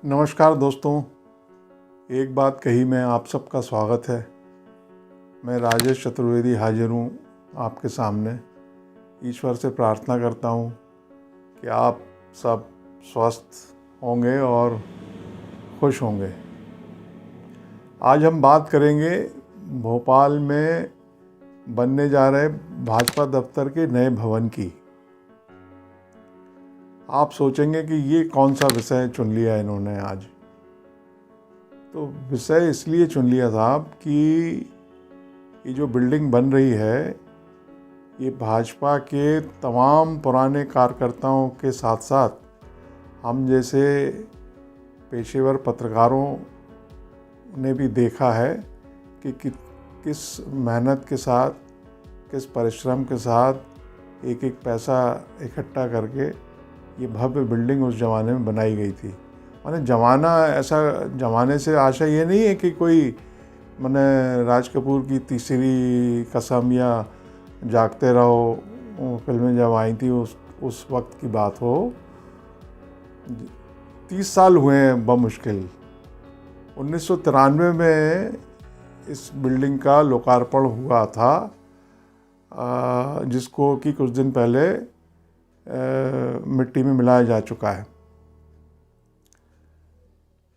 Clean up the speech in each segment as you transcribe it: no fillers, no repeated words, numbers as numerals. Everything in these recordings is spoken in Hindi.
नमस्कार दोस्तों, एक बात कही में आप सबका स्वागत है। मैं राजेश चतुर्वेदी हाजिर हूँ आपके सामने। ईश्वर से प्रार्थना करता हूँ कि आप सब स्वस्थ होंगे और खुश होंगे। आज हम बात करेंगे भोपाल में बनने जा रहे भाजपा दफ्तर के नए भवन की। आप सोचेंगे कि ये कौन सा विषय चुन लिया इन्होंने आज। तो विषय इसलिए चुन लिया साहब कि ये जो बिल्डिंग बन रही है ये भाजपा के तमाम पुराने कार्यकर्ताओं के साथ साथ हम जैसे पेशेवर पत्रकारों ने भी देखा है कि किस मेहनत के साथ, किस परिश्रम के साथ एक एक पैसा इकट्ठा करके ये भव्य बिल्डिंग उस ज़माने में बनाई गई थी। माने ज़माने से आशा ये नहीं है कि कोई माने राज कपूर की तीसरी कसम या जागते रहो फिल्में जब आई थी उस वक्त की बात हो। 30 साल हुए हैं बमुश्किल। 1993 में इस बिल्डिंग का लोकार्पण हुआ था, जिसको कि कुछ दिन पहले मिट्टी में मिलाया जा चुका है।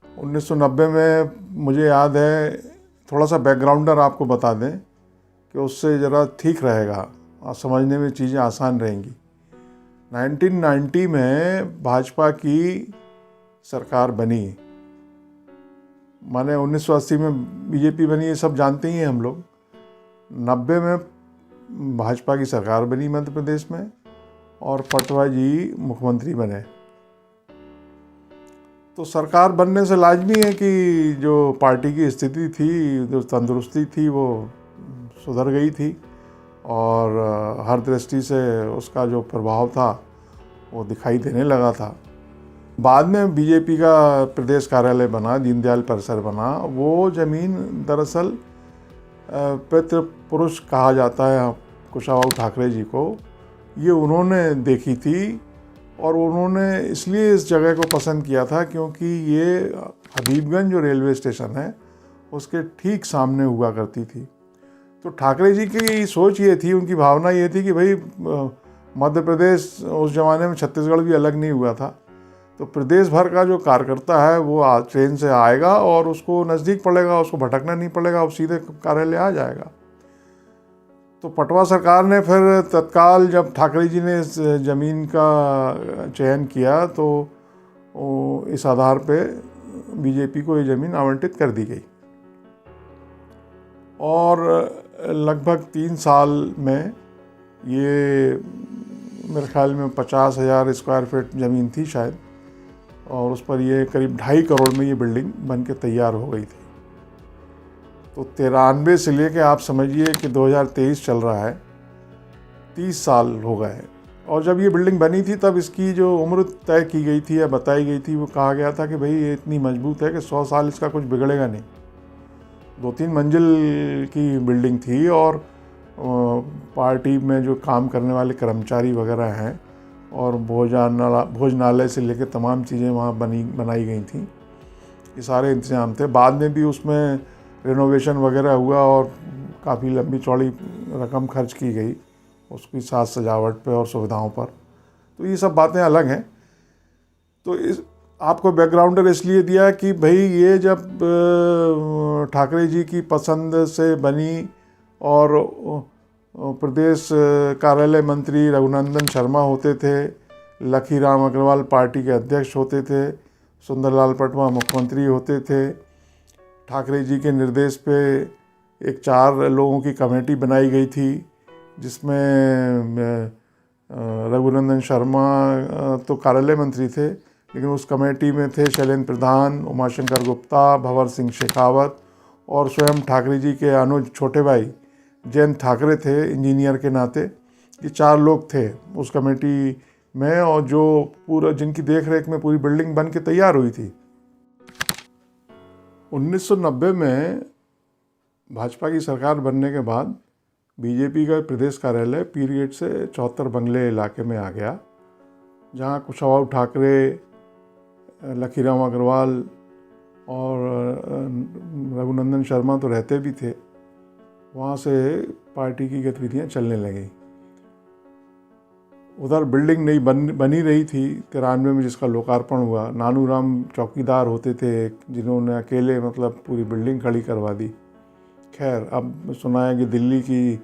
1990 में मुझे याद है, थोड़ा सा बैकग्राउंडर आपको बता दें कि उससे ज़रा ठीक रहेगा और समझने में चीज़ें आसान रहेंगी। 1990 में भाजपा की सरकार बनी। माने 1980 में बीजेपी बनी, ये सब जानते ही हैं हम लोग। 90 में भाजपा की सरकार बनी मध्य प्रदेश में और पटवा जी मुख्यमंत्री बने। तो सरकार बनने से लाजमी है कि जो पार्टी की स्थिति थी, जो तंदुरुस्ती थी, वो सुधर गई थी और हर दृष्टि से उसका जो प्रभाव था वो दिखाई देने लगा था। बाद में बीजेपी का प्रदेश कार्यालय बना, दीनदयाल परिसर बना। वो ज़मीन दरअसल पितृ पुरुष कहा जाता है कुशाभाऊ ठाकरे जी को, ये उन्होंने देखी थी और उन्होंने इसलिए इस जगह को पसंद किया था क्योंकि ये हबीबगंज जो रेलवे स्टेशन है उसके ठीक सामने हुआ करती थी। तो ठाकरे जी की सोच ये थी, उनकी भावना ये थी कि भाई मध्य प्रदेश उस ज़माने में छत्तीसगढ़ भी अलग नहीं हुआ था, तो प्रदेश भर का जो कार्यकर्ता है वो ट्रेन से आएगा और उसको नज़दीक पड़ेगा, उसको भटकना नहीं पड़ेगा, वो सीधे कार्यालय आ जाएगा। तो पटवा सरकार ने फिर तत्काल जब ठाकरे जी ने इस ज़मीन का चयन किया तो इस आधार पे बीजेपी को ये ज़मीन आवंटित कर दी गई और लगभग 3 साल में ये मेरे ख्याल में 50,000 स्क्वायर फीट ज़मीन थी शायद, और उस पर ये करीब 2.5 करोड़ में ये बिल्डिंग बन के तैयार हो गई थी। तो 93 से लेके आप समझिए कि 2023 चल रहा है, 30 साल हो गए। और जब ये बिल्डिंग बनी थी तब इसकी जो उम्र तय की गई थी या बताई गई थी, वो कहा गया था कि भाई ये इतनी मजबूत है कि 100 साल इसका कुछ बिगड़ेगा नहीं। 2-3 मंजिल की बिल्डिंग थी और पार्टी में जो काम करने वाले कर्मचारी वगैरह हैं और भोजनालय से लेकर तमाम चीज़ें वहाँ बनाई गई थी, ये सारे इंतजाम थे। बाद में भी उसमें रेनोवेशन वगैरह हुआ और काफ़ी लंबी चौड़ी रकम खर्च की गई उसकी साज सजावट पे और सुविधाओं पर। तो ये सब बातें अलग हैं। तो इस आपको बैकग्राउंडर इसलिए दिया कि भाई ये जब ठाकरे जी की पसंद से बनी और प्रदेश कार्यालय मंत्री रघुनंदन शर्मा होते थे, लखीराम अग्रवाल पार्टी के अध्यक्ष होते थे, सुंदरलाल पटवा मुख्यमंत्री होते थे। ठाकरे जी के निर्देश पे एक 4 लोगों की कमेटी बनाई गई थी, जिसमें रघुनंदन शर्मा तो कार्यालय मंत्री थे, लेकिन उस कमेटी में थे शैलेंद्र प्रधान, उमाशंकर गुप्ता, भंवर सिंह शेखावत और स्वयं ठाकरे जी के अनुज छोटे भाई जयंत ठाकरे थे, इंजीनियर के नाते। ये 4 लोग थे उस कमेटी में और जो पूरा जिनकी देख रेख में पूरी बिल्डिंग बन के तैयार हुई थी। 1990 में भाजपा की सरकार बनने के बाद बीजेपी का प्रदेश कार्यालय पीर गेट से 74 बंगले इलाके में आ गया, जहाँ कुशाभाऊ ठाकरे लखीराम अग्रवाल और रघुनंदन शर्मा तो रहते भी थे। वहाँ से पार्टी की गतिविधियाँ चलने लगीं। उधर बिल्डिंग नई बनी रही थी 93 में, जिसका लोकार्पण हुआ। नानूराम चौकीदार होते थे जिन्होंने अकेले मतलब पूरी बिल्डिंग खड़ी करवा दी। खैर, अब सुना है कि दिल्ली की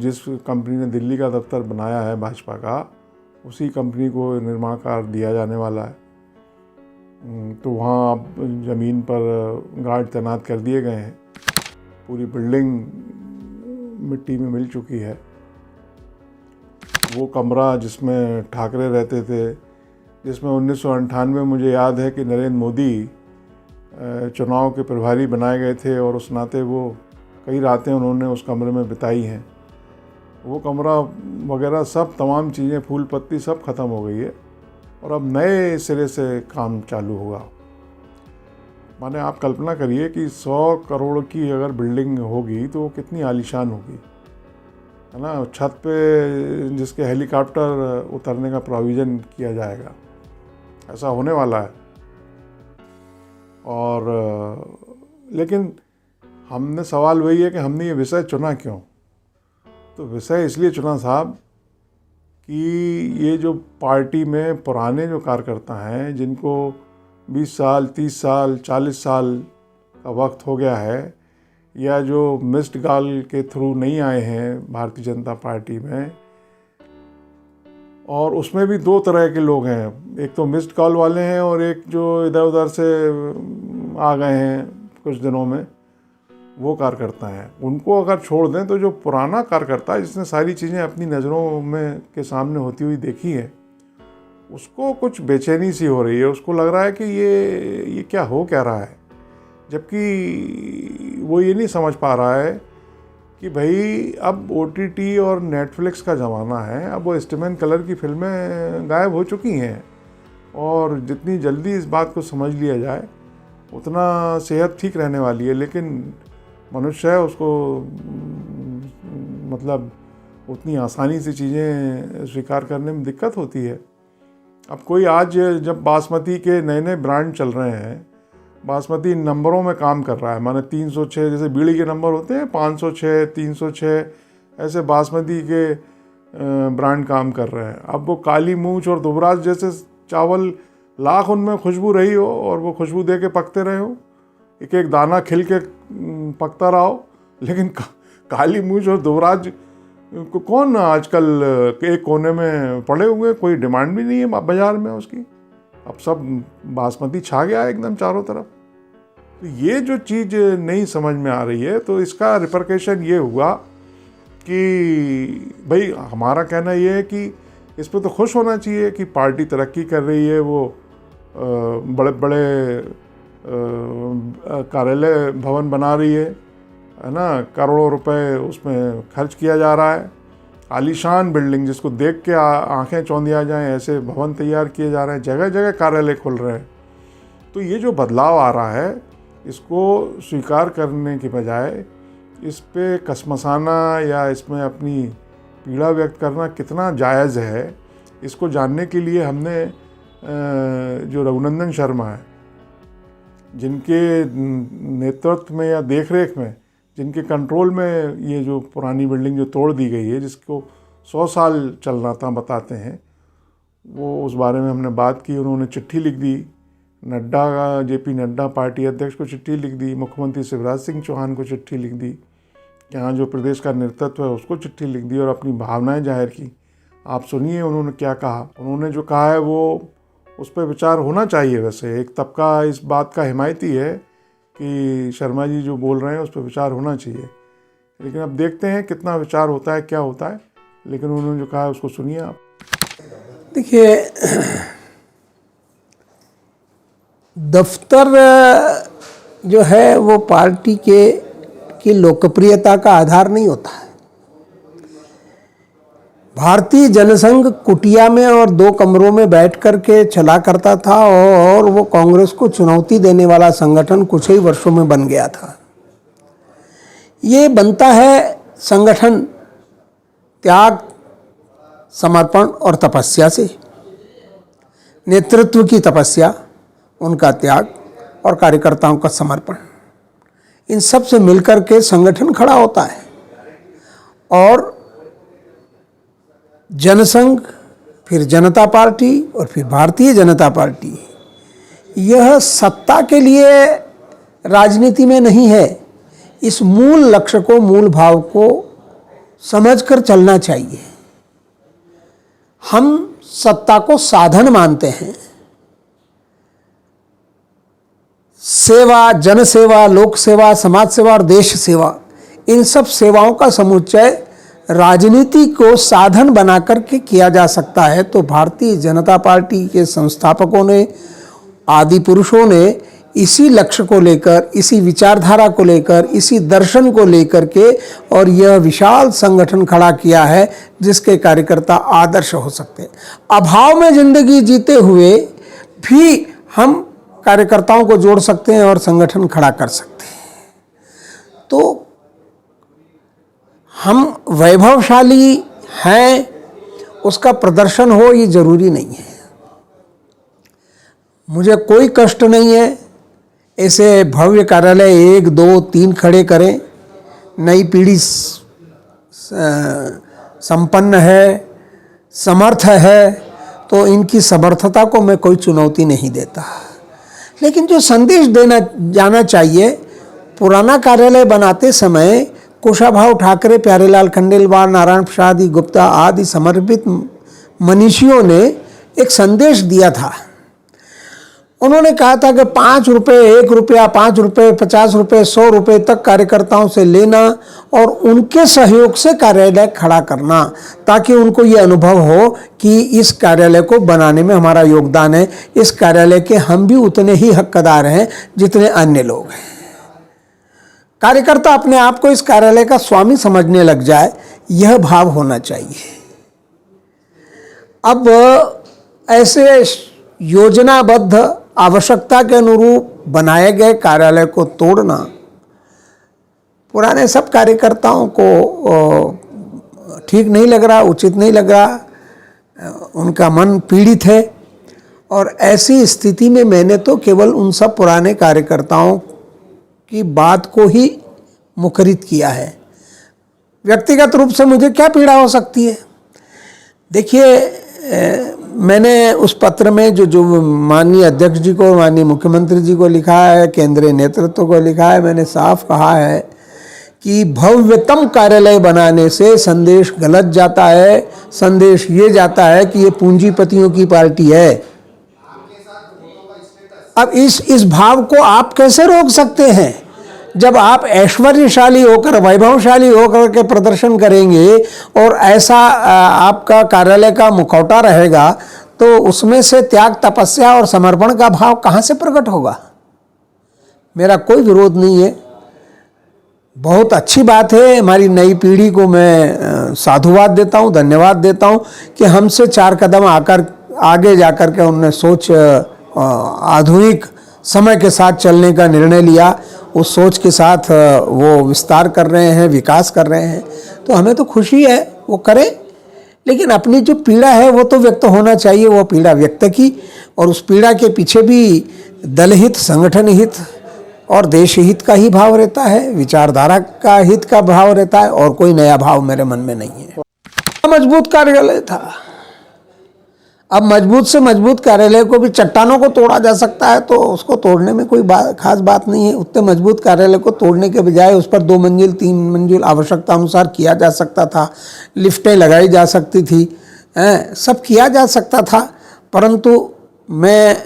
जिस कंपनी ने दिल्ली का दफ्तर बनाया है भाजपा का, उसी कंपनी को निर्माण कार्य दिया जाने वाला है। तो वहाँ अब ज़मीन पर गार्ड तैनात कर दिए गए हैं। पूरी बिल्डिंग मिट्टी में मिल चुकी है। वो कमरा जिसमें ठाकरे रहते थे, जिसमें 1998 मुझे याद है कि नरेंद्र मोदी चुनाव के प्रभारी बनाए गए थे और उस नाते वो कई रातें उन्होंने उस कमरे में बिताई हैं। वो कमरा वगैरह सब तमाम चीज़ें, फूल पत्ती सब ख़त्म हो गई है और अब नए सिरे से काम चालू होगा। माने आप कल्पना करिए कि 100 करोड़ की अगर बिल्डिंग होगी तो वो कितनी आलीशान होगी, है ना। छत पे जिसके हेलीकॉप्टर उतरने का प्रोविज़न किया जाएगा, ऐसा होने वाला है। और लेकिन हमने सवाल वही है कि हमने ये विषय चुना क्यों। तो विषय इसलिए चुना साहब कि ये जो पार्टी में पुराने जो कार्यकर्ता हैं, जिनको 20 साल 30 साल 40 साल का वक्त हो गया है, या जो मिस्ड कॉल के थ्रू नहीं आए हैं भारतीय जनता पार्टी में, और उसमें भी दो तरह के लोग हैं। एक तो मिस्ड कॉल वाले हैं और एक जो इधर उधर से आ गए हैं कुछ दिनों में, वो कार्यकर्ता हैं। उनको अगर छोड़ दें तो जो पुराना कार्यकर्ता है, जिसने सारी चीज़ें अपनी नज़रों में के सामने होती हुई देखी हैं, उसको कुछ बेचैनी सी हो रही है। उसको लग रहा है कि ये क्या हो क्या रहा है, जबकि वो ये नहीं समझ पा रहा है कि भाई अब OTT और नेटफ्लिक्स का ज़माना है। अब वो स्टीमेन कलर की फिल्में गायब हो चुकी हैं और जितनी जल्दी इस बात को समझ लिया जाए उतना सेहत ठीक रहने वाली है। लेकिन मनुष्य है, उसको मतलब उतनी आसानी से चीज़ें स्वीकार करने में दिक्कत होती है। अब कोई आज जब बासमती के नए नए ब्रांड चल रहे हैं, बासमती नंबरों में काम कर रहा है, माने 306 जैसे बीड़ी के नंबर होते हैं, 506 306 ऐसे बासमती के ब्रांड काम कर रहे हैं। अब वो काली मूंछ और दुबराज जैसे चावल, लाख उनमें खुशबू रही हो और वो खुशबू दे के पकते रहे हो, एक एक दाना खिल के पकता रहा हो, लेकिन काली मूंछ और दुबराज को कौन आजकल एक कोने में पड़े हुए, कोई डिमांड भी नहीं है बाज़ार में उसकी। अब सब बासमती छा गया है एकदम चारों तरफ। तो ये जो चीज़ नहीं समझ में आ रही है, तो इसका रिपरकेशन ये हुआ कि भाई हमारा कहना ये है कि इस पर तो खुश होना चाहिए कि पार्टी तरक्की कर रही है, वो बड़े बड़े कार्यालय भवन बना रही है ना, करोड़ों रुपए उसमें खर्च किया जा रहा है। आलीशान बिल्डिंग जिसको देख के आंखें चौंधिया जाएं, ऐसे भवन तैयार किए जा रहे हैं, जगह जगह कार्यालय खुल रहे हैं। तो ये जो बदलाव आ रहा है, इसको स्वीकार करने के बजाय इस पे कसमसाना या इसमें अपनी पीड़ा व्यक्त करना कितना जायज़ है, इसको जानने के लिए हमने जो रघुनंदन शर्मा है, जिनके नेतृत्व में या देखरेख में, जिनके कंट्रोल में ये जो पुरानी बिल्डिंग जो तोड़ दी गई है, जिसको 100 साल चलना था बताते हैं, वो उस बारे में हमने बात की। उन्होंने चिट्ठी लिख दी नड्डा, JP नड्डा पार्टी अध्यक्ष को चिट्ठी लिख दी, मुख्यमंत्री शिवराज सिंह चौहान को चिट्ठी लिख दी, यहाँ जो प्रदेश का नेतृत्व है उसको चिट्ठी लिख दी और अपनी भावनाएं जाहिर की। आप सुनिए उन्होंने क्या कहा। उन्होंने जो कहा है वो उस पर विचार होना चाहिए। वैसे एक तबका इस बात का हिमायती है कि शर्मा जी जो बोल रहे हैं उस पर विचार होना चाहिए, लेकिन अब देखते हैं कितना विचार होता है, क्या होता है। लेकिन उन्होंने जो कहा है उसको सुनिए आप। देखिए, दफ्तर जो है वो पार्टी की लोकप्रियता का आधार नहीं होता है। भारतीय जनसंघ कुटिया में और 2 कमरों में बैठ कर के चला करता था और वो कांग्रेस को चुनौती देने वाला संगठन कुछ ही वर्षों में बन गया था। ये बनता है संगठन त्याग, समर्पण और तपस्या से। नेतृत्व की तपस्या, उनका त्याग और कार्यकर्ताओं का समर्पण, इन सब से मिलकर के संगठन खड़ा होता है। और जनसंघ, फिर जनता पार्टी और फिर भारतीय जनता पार्टी, यह सत्ता के लिए राजनीति में नहीं है। इस मूल लक्ष्य को, मूल भाव को समझकर चलना चाहिए। हम सत्ता को साधन मानते हैं। सेवा, जन सेवा, लोक सेवा, समाज सेवा और देश सेवा, इन सब सेवाओं का समुच्चय राजनीति को साधन बनाकर के किया जा सकता है। तो भारतीय जनता पार्टी के संस्थापकों ने, आदि पुरुषों ने इसी लक्ष्य को लेकर, इसी विचारधारा को लेकर, इसी दर्शन को लेकर के और यह विशाल संगठन खड़ा किया है जिसके कार्यकर्ता आदर्श हो सकते हैं। अभाव में जिंदगी जीते हुए भी हम कार्यकर्ताओं को जोड़ सकते हैं और संगठन खड़ा कर सकते हैं। तो हम वैभवशाली हैं, उसका प्रदर्शन हो ये जरूरी नहीं है। मुझे कोई कष्ट नहीं है ऐसे भव्य कार्यालय 1, 2, 3 खड़े करें। नई पीढ़ी संपन्न है, समर्थ है, तो इनकी समर्थता को मैं कोई चुनौती नहीं देता। लेकिन जो संदेश देना जाना चाहिए, पुराना कार्यालय बनाते समय कुशाभाऊ ठाकरे, प्यारेलाल खंडेलवाल, नारायण प्रसाद गुप्ता आदि समर्पित मनीषियों ने एक संदेश दिया था। उन्होंने कहा था कि 5 रुपये, 1 रुपया, 5 रुपये, 50 रुपये, 100 रुपये तक कार्यकर्ताओं से लेना और उनके सहयोग से कार्यालय खड़ा करना, ताकि उनको ये अनुभव हो कि इस कार्यालय को बनाने में हमारा योगदान है, इस कार्यालय के हम भी उतने ही हकदार हैं जितने अन्य लोग हैं। कार्यकर्ता अपने आप को इस कार्यालय का स्वामी समझने लग जाए, यह भाव होना चाहिए। अब ऐसे योजनाबद्ध, आवश्यकता के अनुरूप बनाए गए कार्यालय को तोड़ना पुराने सब कार्यकर्ताओं को ठीक नहीं लग रहा, उचित नहीं लग रहा। उनका मन पीड़ित है और ऐसी स्थिति में मैंने तो केवल उन सब पुराने कार्यकर्ताओं की बात को ही मुखरित किया है। व्यक्तिगत रूप से मुझे क्या पीड़ा हो सकती है? देखिए, मैंने उस पत्र में जो माननीय अध्यक्ष जी को, माननीय मुख्यमंत्री जी को लिखा है, केंद्रीय नेतृत्व को लिखा है, मैंने साफ कहा है कि भव्यतम कार्यालय बनाने से संदेश गलत जाता है। संदेश ये जाता है कि ये पूंजीपतियों की पार्टी है। अब इस भाव को आप कैसे रोक सकते हैं? जब आप ऐश्वर्यशाली होकर, वैभवशाली होकर के प्रदर्शन करेंगे और ऐसा आपका कार्यालय का मुखौटा रहेगा, तो उसमें से त्याग, तपस्या और समर्पण का भाव कहाँ से प्रकट होगा? मेरा कोई विरोध नहीं है, बहुत अच्छी बात है। हमारी नई पीढ़ी को मैं साधुवाद देता हूँ, धन्यवाद देता हूँ कि हमसे 4 कदम आगे जाकर के उन्होंने सोच, आधुनिक समय के साथ चलने का निर्णय लिया। उस सोच के साथ वो विस्तार कर रहे हैं, विकास कर रहे हैं, तो हमें तो खुशी है, वो करें। लेकिन अपनी जो पीड़ा है वो तो व्यक्त होना चाहिए, वो पीड़ा व्यक्त की, और उस पीड़ा के पीछे भी दल हित, संगठन हित और देश हित का ही भाव रहता है, विचारधारा का हित का भाव रहता है, और कोई नया भाव मेरे मन में नहीं है। मजबूत कार्यालय था। अब मजबूत से मजबूत कार्यालय को भी, चट्टानों को तोड़ा जा सकता है तो उसको तोड़ने में कोई खास बात नहीं है। उतने मजबूत कार्यालय को तोड़ने के बजाय उस पर 2 मंजिल, 3 मंजिल आवश्यकता अनुसार किया जा सकता था, लिफ्टें लगाई जा सकती थी, सब किया जा सकता था। परंतु मैं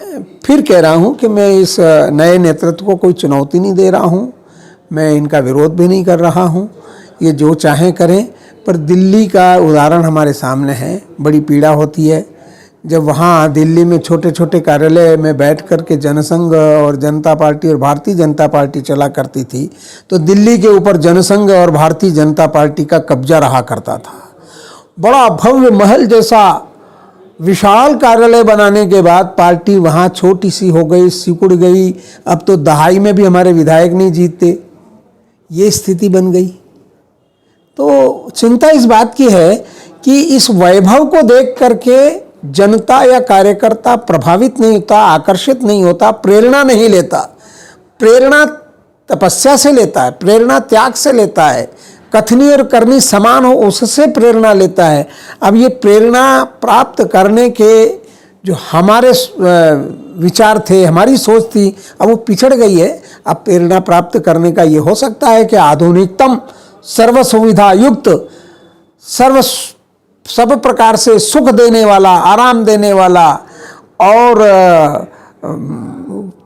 फिर कह रहा हूँ कि मैं इस नए नेतृत्व को कोई चुनौती नहीं दे रहा हूँ, मैं इनका विरोध भी नहीं कर रहा हूँ, ये जो चाहें करें। पर दिल्ली का उदाहरण हमारे सामने है। बड़ी पीड़ा होती है जब वहाँ दिल्ली में छोटे छोटे कार्यालय में बैठ कर के जनसंघ और जनता पार्टी और भारतीय जनता पार्टी चला करती थी, तो दिल्ली के ऊपर जनसंघ और भारतीय जनता पार्टी का कब्जा रहा करता था। बड़ा भव्य महल जैसा विशाल कार्यालय बनाने के बाद पार्टी वहाँ छोटी सी हो गई, सिकुड़ गई। अब तो दहाई में भी हमारे विधायक नहीं जीतते, ये स्थिति बन गई। तो चिंता इस बात की है कि इस वैभव को देख करके जनता या कार्यकर्ता प्रभावित नहीं होता, आकर्षित नहीं होता, प्रेरणा नहीं लेता। प्रेरणा तपस्या से लेता है, प्रेरणा त्याग से लेता है, कथनी और करनी समान हो उससे प्रेरणा लेता है। अब ये प्रेरणा प्राप्त करने के जो हमारे विचार थे, हमारी सोच थी, अब वो पिछड़ गई है। अब प्रेरणा प्राप्त करने का ये हो सकता है कि आधुनिकतम सर्व सुविधा युक्त, सब प्रकार से सुख देने वाला, आराम देने वाला और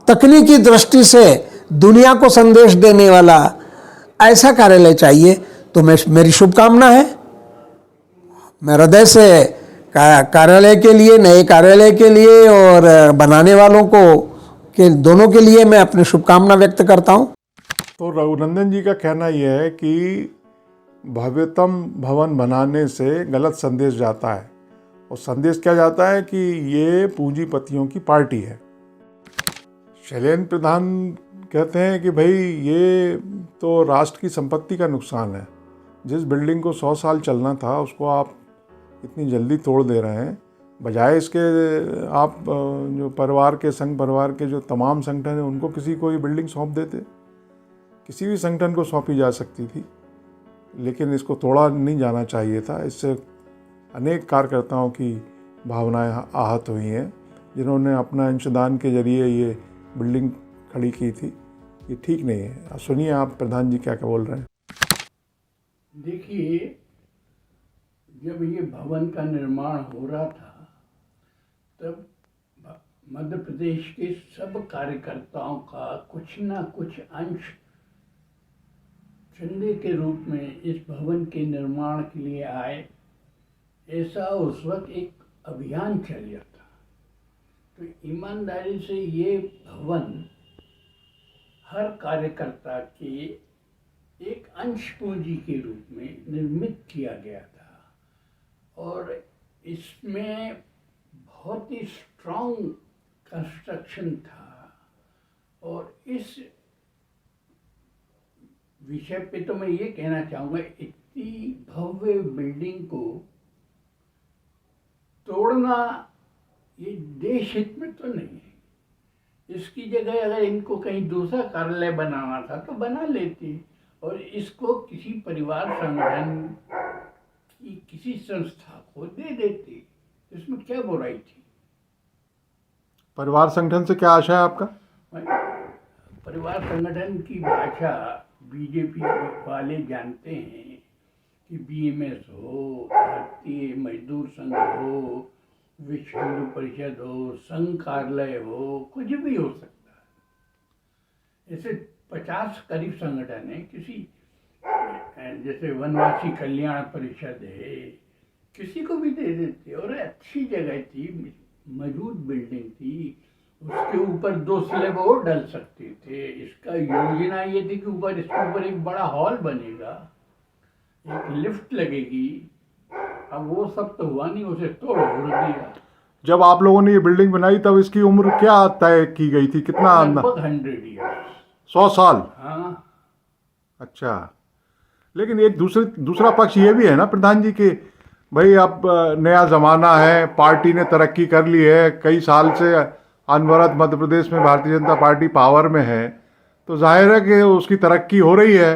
तकनीकी दृष्टि से दुनिया को संदेश देने वाला ऐसा कार्यालय चाहिए। तो मेरी शुभकामना है, मैं हृदय से कार्यालय के लिए, नए कार्यालय के लिए और बनाने वालों को के दोनों के लिए मैं अपनी शुभकामना व्यक्त करता हूँ। तो रघुनंदन जी का कहना यह है कि भव्यतम भवन बनाने से गलत संदेश जाता है, और संदेश क्या जाता है कि ये पूंजीपतियों की पार्टी है। शैलेंद्र प्रधान कहते हैं कि भाई ये तो राष्ट्र की संपत्ति का नुकसान है, जिस बिल्डिंग को 100 साल चलना था उसको आप इतनी जल्दी तोड़ दे रहे हैं। बजाय इसके आप जो परिवार के, संघ परिवार के जो तमाम संगठन हैं उनको किसी को ये बिल्डिंग सौंप देते। किसी भी संगठन को सौंपी जा सकती थी, लेकिन इसको तोड़ा नहीं जाना चाहिए था। इससे अनेक कार्यकर्ताओं की भावनाएं आहत हुई हैं, जिन्होंने अपना अंशदान के जरिए ये बिल्डिंग खड़ी की थी। ये ठीक नहीं है। सुनिए आप प्रधान जी क्या क्या बोल रहे हैं। देखिए, जब ये भवन का निर्माण हो रहा था तब मध्य प्रदेश के सब कार्यकर्ताओं का कुछ ना कुछ अंश चंदे के रूप में इस भवन के निर्माण के लिए आए। ऐसा उस वक्त एक अभियान चल गया था। तो ईमानदारी से ये भवन हर कार्यकर्ता के एक अंश पूंजी के रूप में निर्मित किया गया था, और इसमें बहुत ही स्ट्रॉन्ग कंस्ट्रक्शन था। और इस विषय पे तो मैं ये कहना चाहूँगा, इतनी भव्य बिल्डिंग को तोड़ना ये देश हित में तो नहीं है। इसकी जगह अगर इनको कहीं दूसरा कार्यालय बनाना था तो बना लेते, और इसको किसी परिवार संगठन की किसी संस्था को दे देते। इसमें क्या बुराई थी? परिवार संगठन से क्या आशा है आपका? परिवार संगठन की भाषा बीजेपी वाले जानते हैं कि बीएमएस हो, भारतीय मजदूर संघ हो, विश्व हिंदू परिषद हो, संघ कार्यालय हो, कुछ भी हो सकता है। ऐसे 50 करीब संगठन है। किसी जैसे वनवासी कल्याण परिषद है, किसी को भी दे देते। और अच्छी जगह थी, मजबूत बिल्डिंग थी, उसके ऊपर 2 स्लैब और डल सकते थे। इसका योजना ये थी कि ऊपर इसके ऊपर एक बड़ा हॉल बनेगा, एक लिफ्ट लगेगी। अब वो सब तो हुआ नहीं, उसे तोड़ दिया। जब आप लोगों ने ये बिल्डिंग बनाई तब इसकी उम्र क्या तय की गई थी? कितना? लगभग 100 ईयर्स। 100 साल? हाँ। अच्छा, लेकिन एक दूसरा पक्ष ये भी है ना प्रधान जी कि भाई अब नया ज़माना है, पार्टी ने तरक्की कर ली है, कई साल से अनवरत मध्य प्रदेश में भारतीय जनता पार्टी पावर में है, तो जाहिर है कि उसकी तरक्की हो रही है,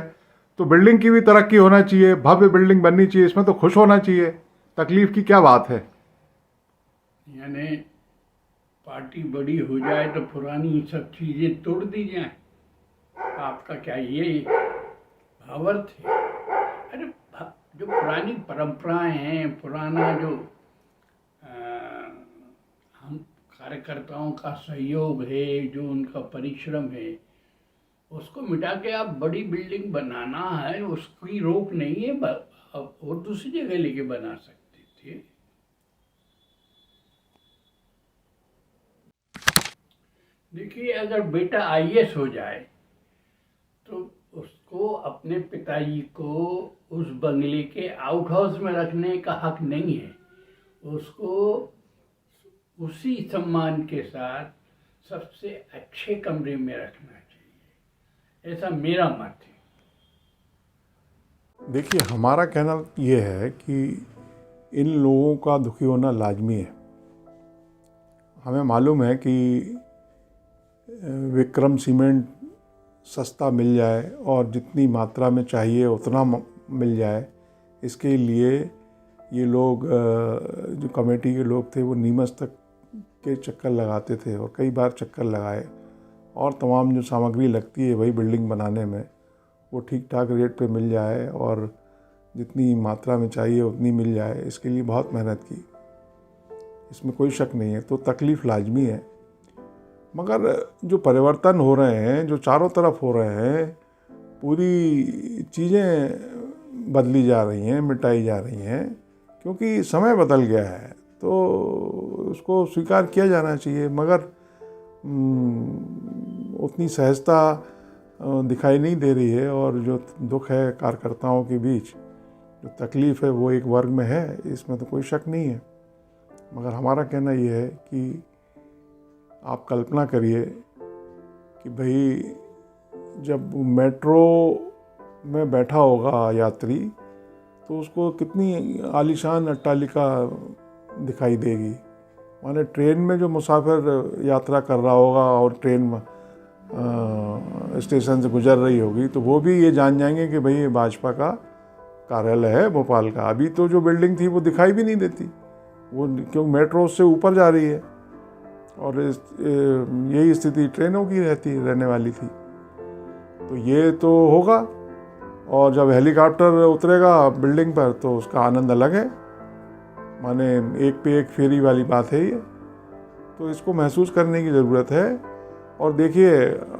तो बिल्डिंग की भी तरक्की होना चाहिए, भव्य बिल्डिंग बननी चाहिए, इसमें तो खुश होना चाहिए। तकलीफ की क्या बात है? यानी पार्टी बड़ी हो जाए तो पुरानी सब चीज़ें तोड़ दी जाएं, आपका क्या ये भावार्थ है? अरे जो पुरानी परंपराएं हैं, पुराना जो हम कार्यकर्ताओं का सहयोग है, जो उनका परिश्रम है, उसको मिटा के आप बड़ी बिल्डिंग बनाना है, उसकी रोक नहीं है। अब और दूसरी जगह लेके बना सकते थे। देखिए, अगर बेटा आईएएस हो जाए तो उसको अपने पिताजी को उस बंगले के आउट हाउस में रखने का हक नहीं है। उसको उसी सम्मान के साथ सबसे अच्छे कमरे में रखना चाहिए, ऐसा मेरा मत है। देखिए, हमारा कहना ये है कि इन लोगों का दुखी होना लाजमी है। हमें मालूम है कि विक्रम सीमेंट सस्ता मिल जाए और जितनी मात्रा में चाहिए उतना मिल जाए, इसके लिए ये लोग जो कमेटी के लोग थे वो नीमच तक के चक्कर लगाते थे और कई बार चक्कर लगाए, और तमाम जो सामग्री लगती है वही बिल्डिंग बनाने में वो ठीक ठाक रेट पे मिल जाए और जितनी मात्रा में चाहिए उतनी मिल जाए, इसके लिए बहुत मेहनत की, इसमें कोई शक नहीं है। तो तकलीफ़ लाजमी है, मगर जो परिवर्तन हो रहे हैं, जो चारों तरफ हो रहे हैं, पूरी चीज़ें बदली जा रही हैं, मिटाई जा रही हैं, क्योंकि समय बदल गया है, तो उसको स्वीकार किया जाना चाहिए। मगर उतनी सहजता दिखाई नहीं दे रही है, और जो दुख है कार्यकर्ताओं के बीच, जो तकलीफ़ है वो एक वर्ग में है, इसमें तो कोई शक नहीं है। मगर हमारा कहना ये है कि आप कल्पना करिए कि भाई जब मेट्रो में बैठा होगा यात्री तो उसको कितनी आलीशान अट्टालिका दिखाई देगी। माने ट्रेन में जो मुसाफिर यात्रा कर रहा होगा और ट्रेन स्टेशन से गुजर रही होगी तो वो भी ये जान जाएंगे कि भाई ये भाजपा का कार्यालय है भोपाल का। अभी तो जो बिल्डिंग थी वो दिखाई भी नहीं देती, वो क्योंकि मेट्रो उससे ऊपर जा रही है, और यही स्थिति ट्रेनों की रहने वाली थी। तो ये तो होगा, और जब हेलीकॉप्टर उतरेगा बिल्डिंग पर तो उसका आनंद अलग है। माने एक पे एक फेरी वाली बात है ये, तो इसको महसूस करने की ज़रूरत है। और देखिए,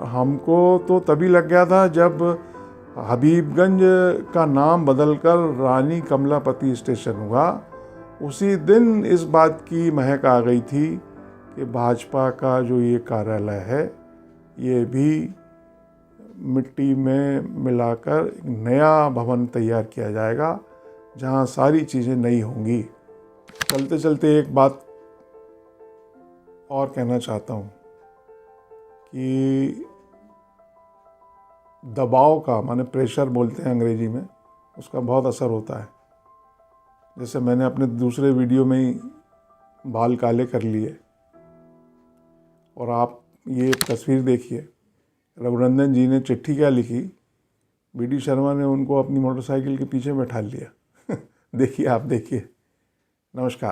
हमको तो तभी लग गया था जब हबीबगंज का नाम बदलकर रानी कमलापति स्टेशन हुआ, उसी दिन इस बात की महक आ गई थी कि भाजपा का जो ये कार्यालय है ये भी मिट्टी में मिलाकर एक नया भवन तैयार किया जाएगा जहाँ सारी चीज़ें नई होंगी। चलते चलते एक बात और कहना चाहता हूँ कि दबाव का, माने प्रेशर बोलते हैं अंग्रेजी में, उसका बहुत असर होता है। जैसे मैंने अपने दूसरे वीडियो में ही बाल काले कर लिए, और आप ये तस्वीर देखिए, रघुनंदन जी ने चिट्ठी क्या लिखी, BD शर्मा ने उनको अपनी मोटरसाइकिल के पीछे बैठा लिया। देखिए, आप देखिए। नमस्कार।